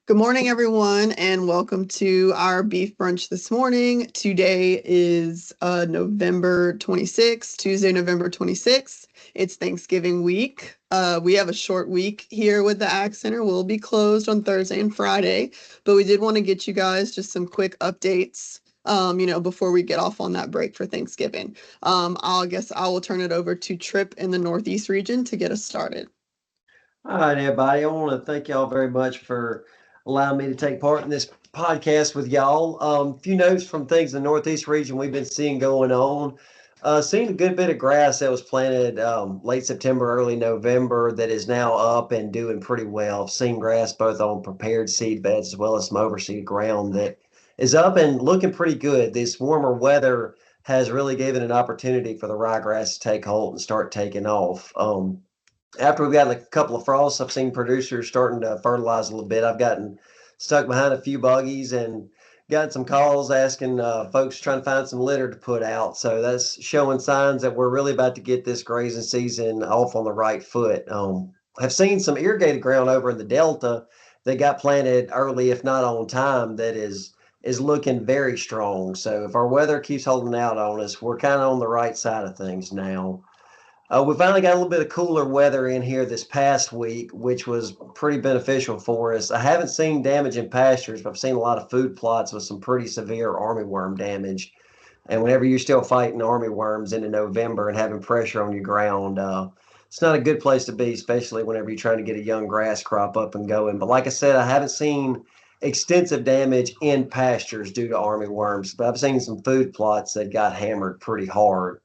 Good morning, everyone, and welcome to our beef brunch this morning. Today is November 26th, Tuesday, November 26th. It's Thanksgiving week. We have a short week here with the Ag Center. We'll be closed on Thursday and Friday, but we did want to get you guys just some quick updates, before we get off on that break for Thanksgiving. I guess I will turn it over to Trip in the Northeast region to get us started. All right, everybody. I want to thank y'all very much for allowing me to take part in this podcast with y'all. A few notes from things in the Northeast region we've been seeing going on. Seeing a good bit of grass that was planted late September, early November that is now up and doing pretty well. I've seen grass both on prepared seed beds as well as some overseeded ground that is up and looking pretty good. This warmer weather has really given an opportunity for the ryegrass to take hold and start taking off. After we've gotten a couple of frosts, I've seen producers starting to fertilize a little bit. I've gotten stuck behind a few buggies and gotten some calls asking folks trying to find some litter to put out. So that's showing signs that we're really about to get this grazing season off on the right foot. I've seen some irrigated ground over in the Delta that got planted early, if not on time, that is looking very strong. So if our weather keeps holding out on us, we're kind of on the right side of things now. We finally got a little bit of cooler weather in here this past week, which was pretty beneficial for us. I haven't seen damage in pastures, but I've seen a lot of food plots with some pretty severe armyworm damage. And whenever you're still fighting armyworms into November and having pressure on your ground, it's not a good place to be, especially whenever you're trying to get a young grass crop up and going. But like I said, I haven't seen extensive damage in pastures due to armyworms, but I've seen some food plots that got hammered pretty hard.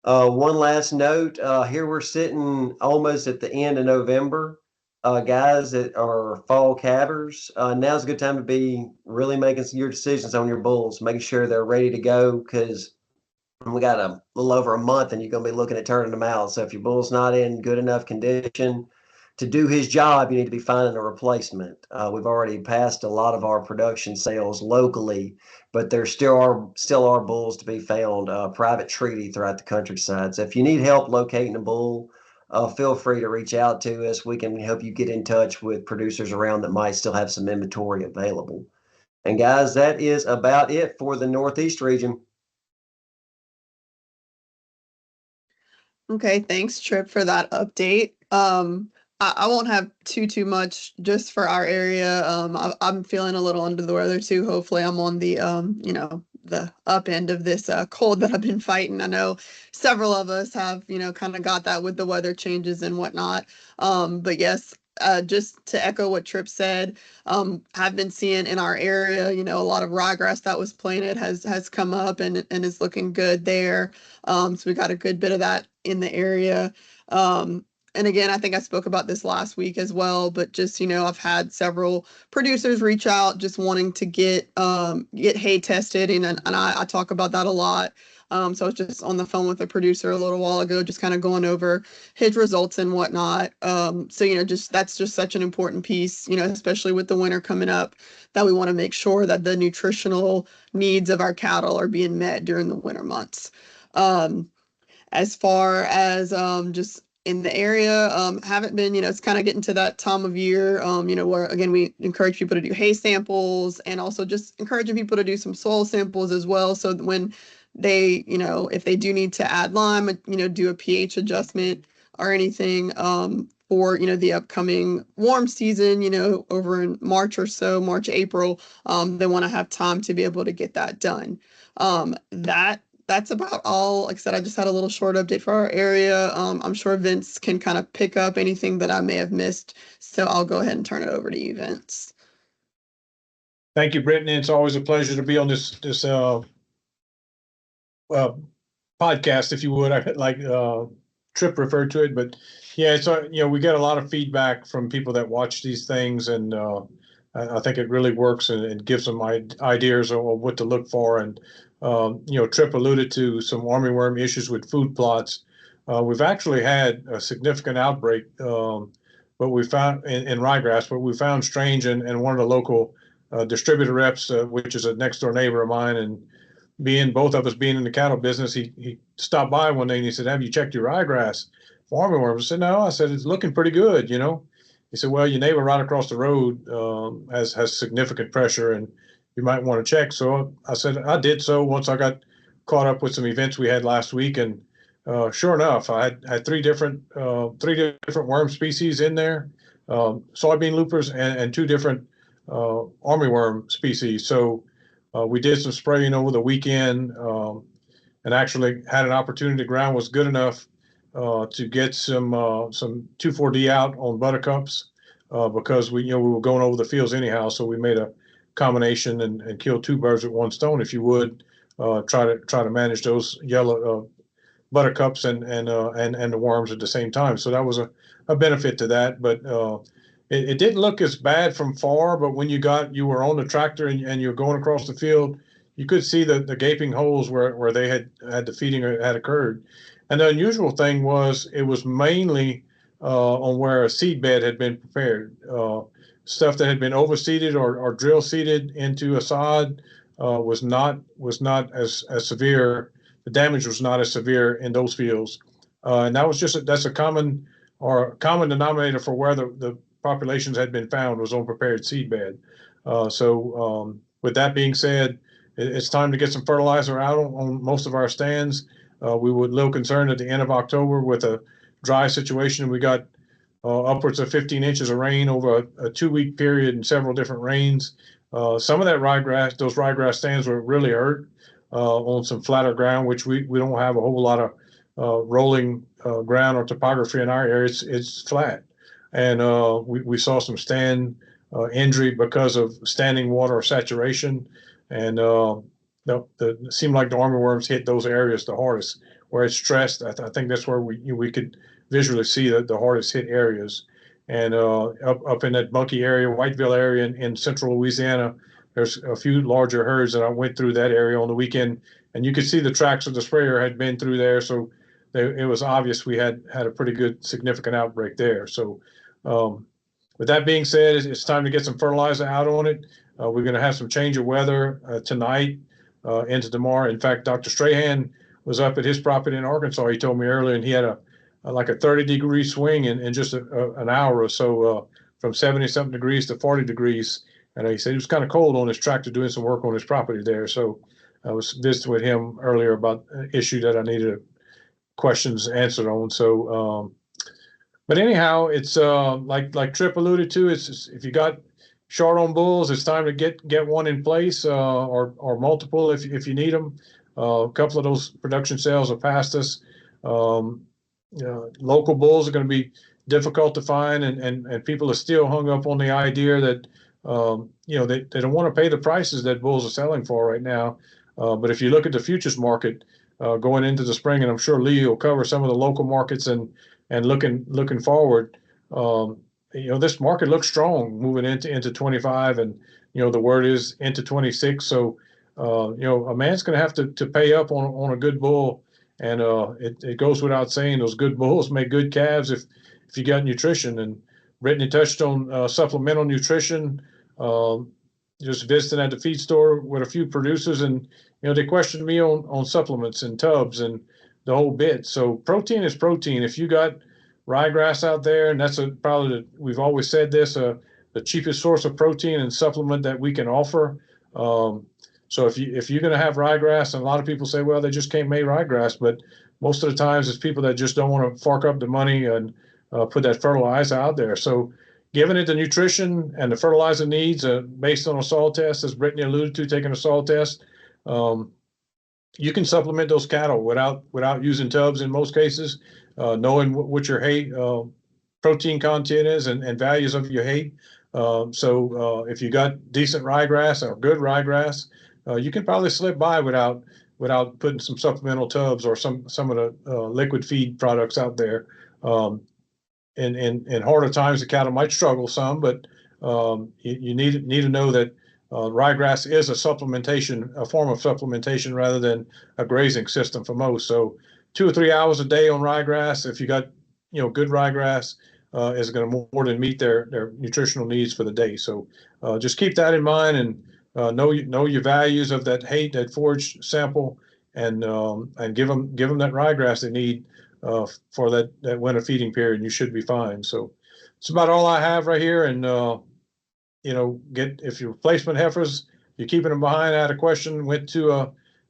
One last note, here we're sitting almost at the end of November. Guys that are fall calvers, now's a good time to be really making your decisions on your bulls, making sure they're ready to go because we got a little over a month and you're going to be looking at turning them out. So if your bull's not in good enough condition to do his job, you need to be finding a replacement. We've already passed a lot of our production sales locally, but there still are bulls to be found, private treaty throughout the countryside. So if you need help locating a bull, feel free to reach out to us. We can help you get in touch with producers around that might still have some inventory available. And guys, that is about it for the Northeast region. Okay, thanks, Trip, for that update. I won't have too much just for our area. I'm feeling a little under the weather too. Hopefully, I'm on the the up end of this cold that I've been fighting. I know several of us have kind of got that with the weather changes and whatnot. But yes. Just to echo what Trip said, I've been seeing in our area, a lot of ryegrass that was planted has come up and is looking good there. So we got a good bit of that in the area. And again, I think I spoke about this last week as well, but just, I've had several producers reach out just wanting to get hay tested, and I talk about that a lot. So I was just on the phone with a producer a little while ago, just kind of going over his results and whatnot. So, just that's just such an important piece, especially with the winter coming up, that we want to make sure that the nutritional needs of our cattle are being met during the winter months. Um, as far as just in the area, haven't been, it's kind of getting to that time of year, where again, we encourage people to do hay samples and also just encouraging people to do some soil samples as well. So that when they, if they do need to add lime, do a pH adjustment or anything, for, the upcoming warm season, over in March or so, March, April, they want to have time to be able to get that done. That's about all. Like I said, I just had a little short update for our area. I'm sure Vince can kind of pick up anything that I may have missed. So I'll go ahead and turn it over to you, Vince. Thank you, Brittany. It's always a pleasure to be on this podcast, if you would. I like Trip referred to it, but yeah, so we get a lot of feedback from people that watch these things, and I think it really works and gives them ideas of what to look for. And Trip alluded to some armyworm issues with food plots. We've actually had a significant outbreak, but we found in ryegrass, but we found strange, and one of the local distributor reps, which is a next door neighbor of mine, and both of us being in the cattle business, he stopped by one day and he said, "Have you checked your ryegrass for armyworms?" I said, "No." I said, "It's looking pretty good, he said, well, your neighbor right across the road has significant pressure, and you might want to check. So I said I did so once I got caught up with some events we had last week, and sure enough, I had three different worm species in there, soybean loopers and two different armyworm species. So we did some spraying over the weekend, and actually had an opportunity. The ground was good enough to get some 2,4-D out on buttercups because we were going over the fields anyhow. So we made a combination and killed two birds with one stone, if you would. Try to manage those yellow buttercups and the worms at the same time. So that was a benefit to that. But it didn't look as bad from far. But when you were on the tractor and you're going across the field, you could see the gaping holes where they had the feeding had occurred. And the unusual thing was it was mainly on where a seed bed had been prepared. Stuff that had been overseeded or drill seeded into a sod was not as severe. The damage was not as severe in those fields, and that's a common denominator for where the populations had been found was on prepared seed bed. With that being said, it's time to get some fertilizer out on most of our stands. We were a little concerned at the end of October with a dry situation. We got upwards of 15 inches of rain over a 2-week period and several different rains. Some of those ryegrass stands were really hurt on some flatter ground, which we don't have a whole lot of rolling ground or topography in our area. It's flat. And we saw some stand injury because of standing water or saturation. And it seemed like the armyworms hit those areas the hardest. Where it's stressed, I think that's where we could visually see the hardest hit areas. And up in that Bunkie area, Whiteville area in central Louisiana, there's a few larger herds, and I went through that area on the weekend, and you could see the tracks of the sprayer had been through there. So it was obvious we had a pretty good significant outbreak there. So with that being said, it's time to get some fertilizer out on it. We're going to have some change of weather tonight into tomorrow. In fact, Dr. Strahan was up at his property in Arkansas. He told me earlier, and he had like a 30-degree swing in just an hour or so, from 70-something degrees to 40 degrees. And he said he was kind of cold on his tractor doing some work on his property there. So I was visiting with him earlier about an issue that I needed questions answered on. So, but anyhow, it's like Tripp alluded to. It's if you got short on bulls, it's time to get one in place, or multiple if you need them. A couple of those production sales are past us. Local bulls are going to be difficult to find, and people are still hung up on the idea that they don't want to pay the prices that bulls are selling for right now. But if you look at the futures market going into the spring, and I'm sure Lee will cover some of the local markets and looking forward, this market looks strong moving into 25, and the word is into 26. So a man's going to have to pay up on a good bull, and it goes without saying those good bulls make good calves if you got nutrition. And Brittany touched on supplemental nutrition. Just visiting at the feed store with a few producers, and they questioned me on supplements and tubs and the whole bit. So protein is protein. If you got ryegrass out there, and that's probably we've always said this, the cheapest source of protein and supplement that we can offer. So if you're going to have ryegrass, and a lot of people say, well, they just can't make ryegrass, but most of the times it's people that just don't want to fork up the money and put that fertilizer out there. So giving it the nutrition and the fertilizer needs based on a soil test, as Brittany alluded to, taking a soil test, you can supplement those cattle without using tubs in most cases, knowing what your hay protein content is and values of your hay. So if you got decent ryegrass or good ryegrass, you can probably slip by without putting some supplemental tubs or some of the liquid feed products out there. In harder times, the cattle might struggle some, but you need to know that ryegrass is a form of supplementation rather than a grazing system for most. So 2 or 3 hours a day on ryegrass, if you got good ryegrass, is going to more than meet their nutritional needs for the day. So just keep that in mind, and know your values of that hay, that forage sample, and give them that ryegrass they need for that winter feeding period, and you should be fine. So it's about all I have right here. And if your replacement heifers, you're keeping them behind. I had a question. Went to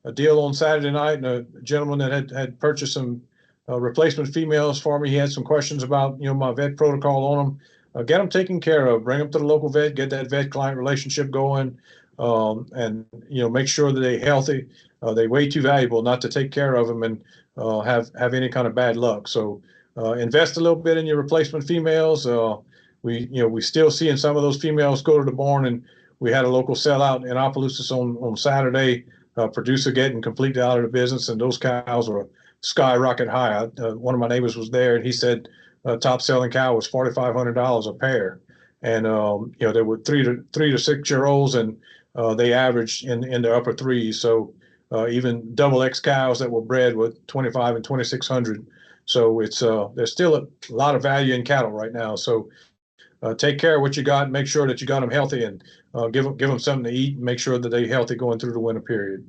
a deal on Saturday night, and a gentleman that had purchased some replacement females for me. He had some questions about my vet protocol on them. Get them taken care of. Bring them to the local vet. Get that vet-client relationship going, and make sure that they're healthy. They're way too valuable not to take care of them and have any kind of bad luck. So invest a little bit in your replacement females. We still seeing some of those females go to the barn, and we had a local sellout in Opelousas on Saturday. Producer getting completely out of the business, and those cows are skyrocket high. One of my neighbors was there, and he said top selling cow was $4,500 a pair, and they were 3 to 6 year olds, and they averaged in the upper threes. So even double X cows that were bred with 25 and 2,600. So it's there's still a lot of value in cattle right now. So take care of what you got. Make sure that you got them healthy, and give them something to eat, and make sure that they're healthy going through the winter period.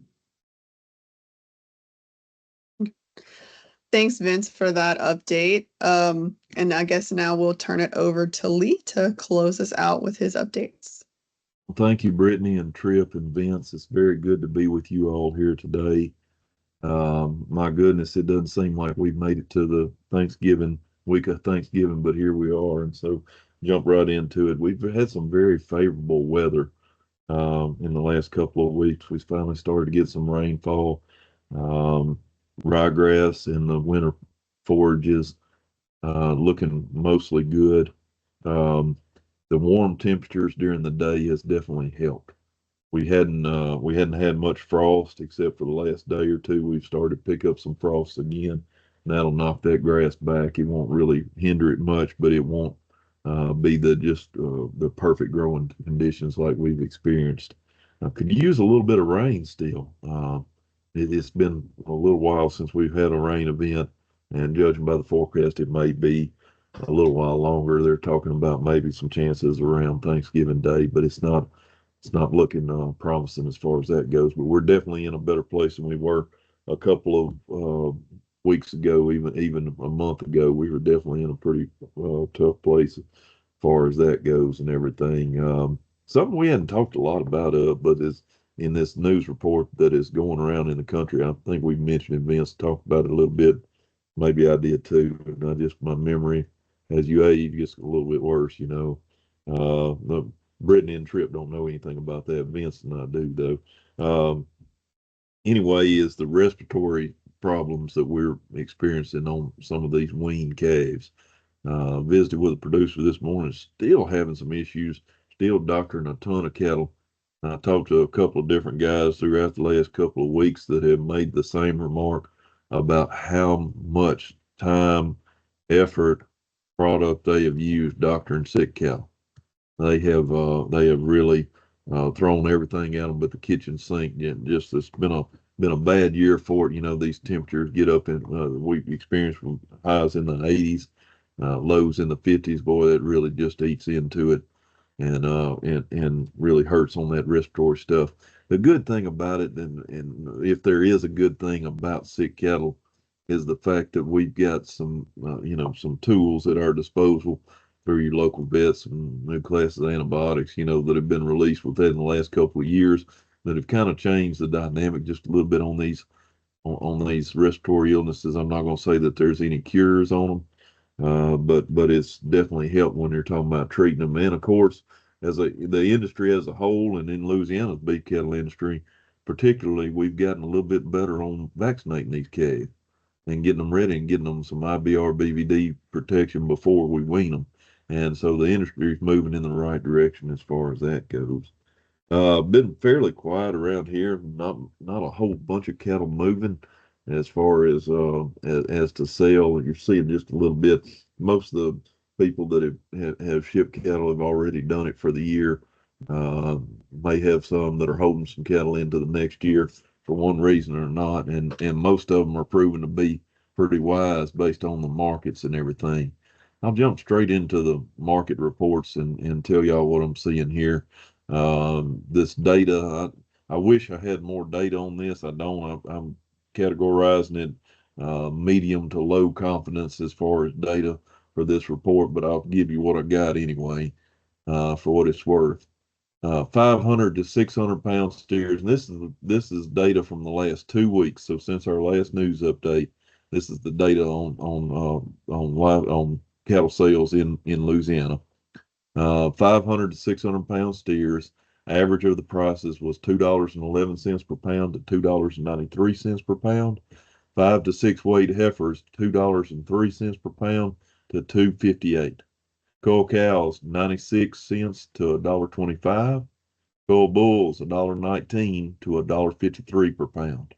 Thanks, Vince, for that update. And I guess now we'll turn it over to Lee to close us out with his updates. Thank you, Brittany and Tripp and Vince. It's very good to be with you all here today. My goodness, it doesn't seem like we've made it to the week of Thanksgiving, but here we are. And so jump right into it. We've had some very favorable weather in the last couple of weeks. We finally started to get some rainfall. Ryegrass in the winter forages looking mostly good. The warm temperatures during the day has definitely helped. We hadn't had much frost except for the last day or two. We've started to pick up some frost again. And that'll knock that grass back. It won't really hinder it much, but it won't be the perfect growing conditions like we've experienced. Could use a little bit of rain still. It's been a little while since we've had a rain event, and judging by the forecast, it may be a little while longer. They're talking about maybe some chances around Thanksgiving Day, but it's not looking promising as far as that goes. But we're definitely in a better place than we were a couple of weeks ago, even a month ago. We were definitely in a pretty tough place as far as that goes and everything. Something we hadn't talked a lot about, but is in this news report that is going around in the country. I think we mentioned it, Vince talked about it a little bit. Maybe I did too. And my memory as you age gets a little bit worse, Brittany and Tripp don't know anything about that. Vince and I do, though. Anyway, is the respiratory problems that we're experiencing on some of these weaned calves. Visited with a producer this morning, still having some issues, still doctoring a ton of cattle. I talked to a couple of different guys throughout the last couple of weeks that have made the same remark about how much time, effort, product they have used doctoring sick cattle. They have really thrown everything at them but the kitchen sink. Just it's been a bad year for it. These temperatures get up in we experienced from highs in the 80s, lows in the 50s. Boy, that really just eats into it and really hurts on that respiratory stuff. The good thing about it, and if there is a good thing about sick cattle, is the fact that we've got some tools at our disposal through your local vets and new classes of antibiotics, that have been released with that in the last couple of years that have kind of changed the dynamic just a little bit on these respiratory illnesses. I'm not going to say that there's any cures on them, but it's definitely helped when you're talking about treating them. And of course, the industry as a whole, and in Louisiana's beef cattle industry particularly, we've gotten a little bit better on vaccinating these calves and getting them ready and getting them some IBR BVD protection before we wean them. And so the industry is moving in the right direction as far as that goes. Been fairly quiet around here. Not a whole bunch of cattle moving as far as to sell. You're seeing just a little bit. Most of the people that have shipped cattle have already done it for the year. May have some that are holding some cattle into the next year for one reason or not, and most of them are proven to be pretty wise based on the markets and everything. I'll jump straight into the market reports and tell y'all what I'm seeing here. This data, I wish I had more data on this. I don't. I'm categorizing it medium to low confidence as far as data for this report, but I'll give you what I got anyway, for what it's worth. 500 to 600 pound steers. And this is data from the last 2 weeks. So since our last news update, this is the data on cattle sales in Louisiana. 500 to 600 pound steers. Average of the prices was $2.11 per pound to $2.93 per pound. 5 to 6 weight heifers, $2.03 per pound to $2.58. Cull cows, 96 cents to $1.25. Cull bulls, $1.19 to $1.53 per pound.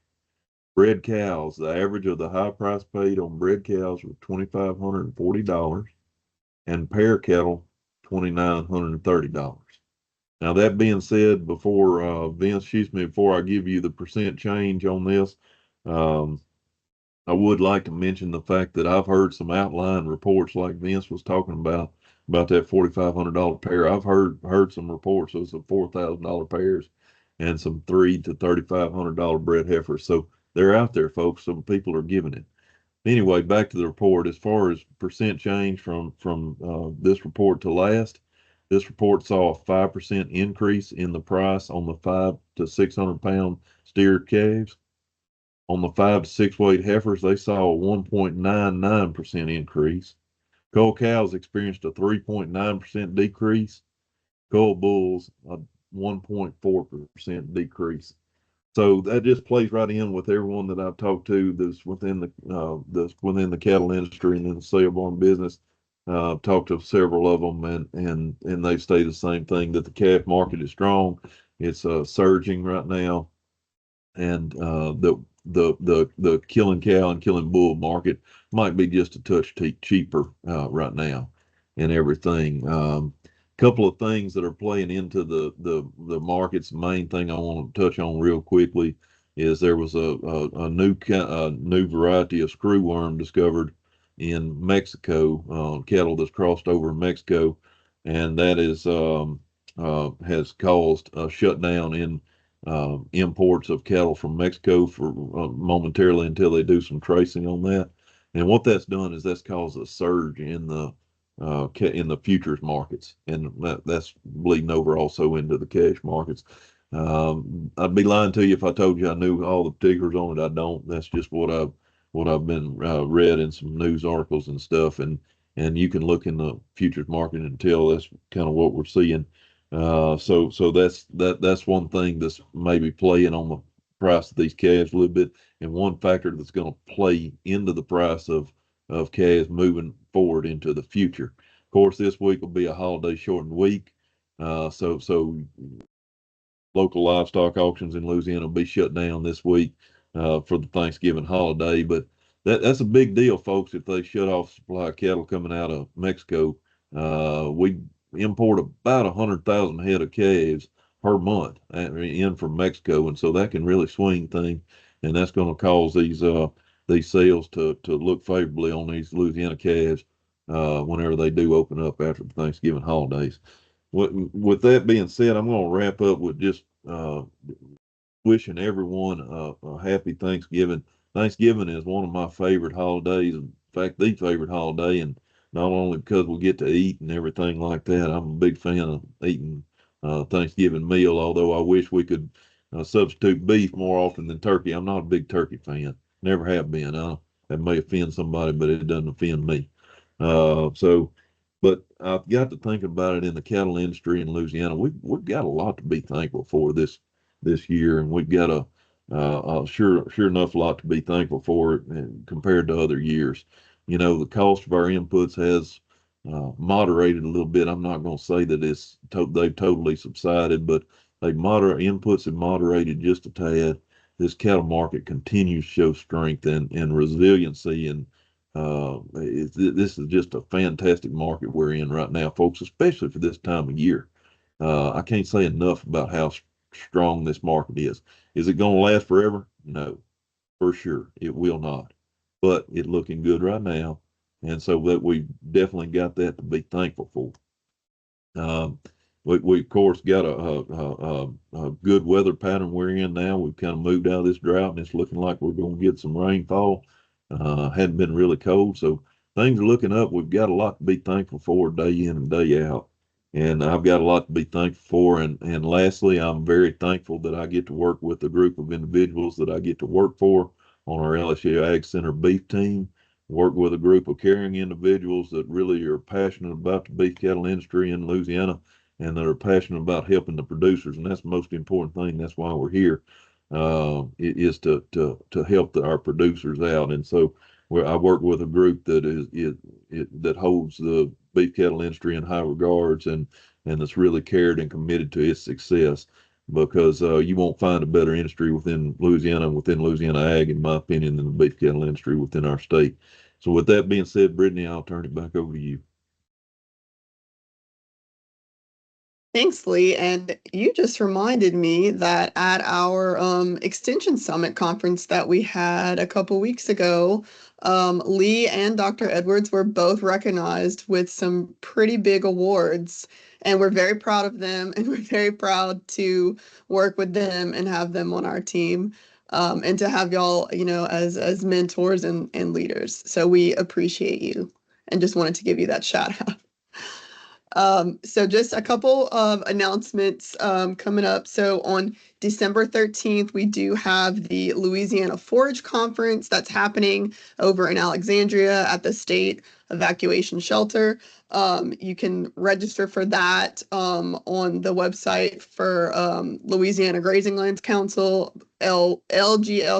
Bred cows, the average of the high price paid on bred cows was $2,540, and pair cattle, $2,930. Now, that being said, before Vince shoots me, before I give you the percent change on this, I would like to mention the fact that I've heard some outline reports like Vince was talking about that $4,500 pair. I've heard some reports of some $4,000 pairs and some $3,000 to $3,500 bred heifers. So they're out there, folks. Some people are giving it. Anyway, back to the report. As far as percent change from this report to last, this report saw a 5% increase in the price on the 5 to 600 pound steer calves. On the 5 to 6 weight heifers, they saw a 1.99% increase. Cull cows experienced a 3.9% decrease. Cull bulls, a 1.4% decrease. So that just plays right in with everyone that I've talked to that's within the cattle industry and in the sale barn business. I've talked to several of them, and they say the same thing, that the calf market is strong. It's surging right now, and the killing cow and killing bull market might be just a touch cheaper right now, and everything. Couple of things that are playing into the markets. The main thing I want to touch on real quickly is there was a new variety of screwworm discovered in Mexico, cattle that's crossed over in Mexico, and that has caused a shutdown in imports of cattle from Mexico for momentarily until they do some tracing on that. And what that's done is that's caused a surge in the futures markets, and that's bleeding over also into the cash markets. I'd be lying to you if I told you I knew all the particulars on it. I don't. That's just what I've been read in some news articles and stuff, and you can look in the futures market and tell that's kind of what we're seeing. So that's one thing that's maybe playing on the price of these calves a little bit, and one factor that's going to play into the price of calves moving forward into the future. Of course, this week will be a holiday shortened week, so local livestock auctions in Louisiana will be shut down this week for the Thanksgiving holiday. But that's a big deal, folks. If they shut off supply of cattle coming out of Mexico, we import about 100,000 head of calves per month in from Mexico, and so that can really swing things, and that's going to cause these sales to look favorably on these Louisiana calves whenever they do open up after the Thanksgiving holidays. With that being said, I'm going to wrap up with just wishing everyone a happy Thanksgiving. Thanksgiving is one of my favorite holidays. In fact, the favorite holiday, and not only because we get to eat and everything like that. I'm a big fan of eating Thanksgiving meal, although I wish we could substitute beef more often than turkey. I'm not a big turkey fan. Never have been. That may offend somebody, but it doesn't offend me. But I've got to think about it in the cattle industry in Louisiana. We've got a lot to be thankful for this year, and we've got a sure enough lot to be thankful for compared to other years. You know, the cost of our inputs has moderated a little bit. I'm not going to say that they've totally subsided, but inputs have moderated just a tad. This cattle market continues to show strength and resiliency, and this is just a fantastic market we're in right now, folks, especially for this time of year. I can't say enough about how strong this market is. Is it going to last forever? No, for sure. It will not. But it's looking good right now. And so that we definitely got that to be thankful for. We of course got a good weather pattern we're in now. We've kind of moved out of this drought, and it's looking like we're going to get some rainfall. Hadn't been really cold, so things are looking up. We've got a lot to be thankful for day in and day out. And I've got a lot to be thankful for. And lastly, I'm very thankful that I get to work with a group of individuals that I get to work for on our LSU Ag Center beef team, work with a group of caring individuals that really are passionate about the beef cattle industry in Louisiana and that are passionate about helping the producers. And that's the most important thing. That's why we're here, is to help our producers out. And so I work with a group that that holds the beef cattle industry in high regards and that's really cared and committed to its success, because you won't find a better industry within Louisiana and within Louisiana ag, in my opinion, than the beef cattle industry within our state. So with that being said, Brittany, I'll turn it back over to you. Thanks, Lee. And you just reminded me that at our Extension Summit conference that we had a couple weeks ago, Lee and Dr. Edwards were both recognized with some pretty big awards. And we're very proud of them, and we're very proud to work with them and have them on our team, and to have y'all, as mentors and leaders. So we appreciate you and just wanted to give you that shout out. So just a couple of announcements coming up. So on December 13th, we do have the Louisiana Forage Conference that's happening over in Alexandria at the State Evacuation Shelter. You can register for that on the website for Louisiana Grazing Lands Council, lglci.org,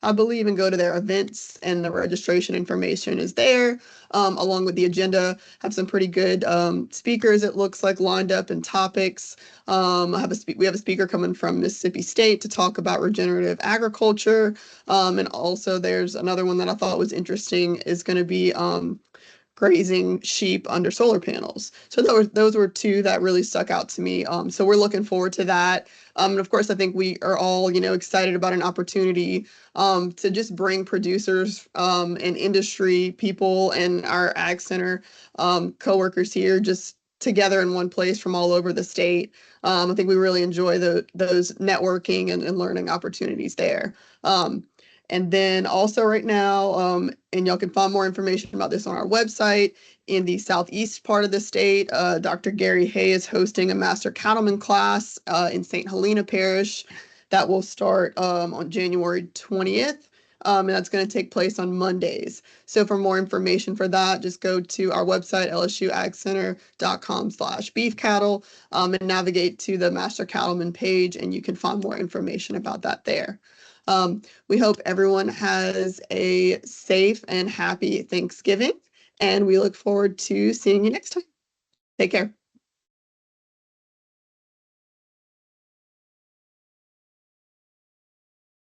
I believe, and go to their events, and the registration information is there, along with the agenda. Have some pretty good speakers, it looks like, lined up, and topics. We have a speaker coming from Mississippi State to talk about regenerative agriculture. And also there's another one that I thought was interesting, is going to be grazing sheep under solar panels. So those were two that really stuck out to me. So we're looking forward to that. And of course, I think we are all, excited about an opportunity to just bring producers and industry people and our Ag Center coworkers here just together in one place from all over the state. I think we really enjoy those networking and learning opportunities there. And then also right now, and y'all can find more information about this on our website, in the southeast part of the state, Dr. Gary Hay is hosting a Master Cattleman class in St. Helena Parish that will start on January 20th. And that's going to take place on Mondays. So for more information for that, just go to our website, lsuagcenter.com/beef cattle, and navigate to the Master Cattleman page, and you can find more information about that there. We hope everyone has a safe and happy Thanksgiving, and we look forward to seeing you next time. Take care.